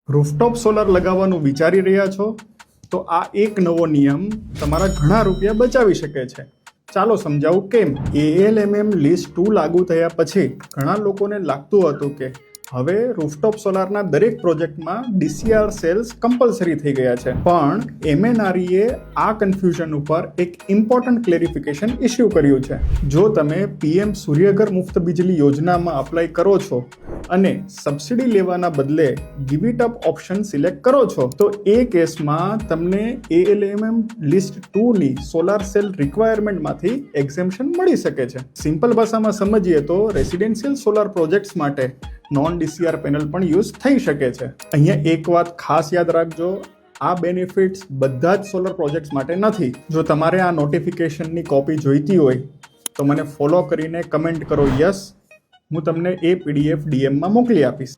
Rooftop solar લગાવવાનું વિચારી રહ્યા છો તો આ એક નવો નિયમ તમારા ઘણા રૂપિયા બચાવી શકે છે. ચાલો સમજાવું કેમ. ALMM લિસ્ટ 2 લાગુ થયા પછી ઘણા લોકોને લાગતું હતું કે હવે રૂફટોપ સોલારના દરેક પ્રોજેક્ટમાં DCR સેલ્સ કમ્પલસરી થઈ ગયા છે. પણ MNRE આ કન્ફ્યુઝન ઉપર એક ઇમ્પોર્ટન્ટ ક્લેરિફિકેશન ઇસ્યુ કર્યું છે. જો તમે PM સૂર્યઘર મુફ્ત બિજલી યોજનામાં અપ્લાય કરો છો અને સબસિડી લેવાના બદલે give it up option select કરો છો તો એ કેસમાં તમને ALMM લિસ્ટ 2 ની સોલાર સેલ રિક્વાયરમેન્ટમાંથી એક્ઝેમ્પશન મળી શકે છે. સિમ્પલ ભાષામાં સમજીએ તો રેસિડેન્શિયલ સોલાર પ્રોજેક્ટ્સ માટે નોન DCR પેનલ પણ યુઝ થઈ શકે છે. અહીંયા એક વાત ખાસ યાદ રાખજો, આ બેનિફિટ્સ બધા જ સોલર પ્રોજેક્ટ્સ માટે નથી. જો તમારે આ નોટિફિકેશનની કોપી જોઈતી હોય તો મને ફોલો કરીને કમેન્ટ કરો યસ, હું તમને એ PDF DM માં મોકલી આપીશ.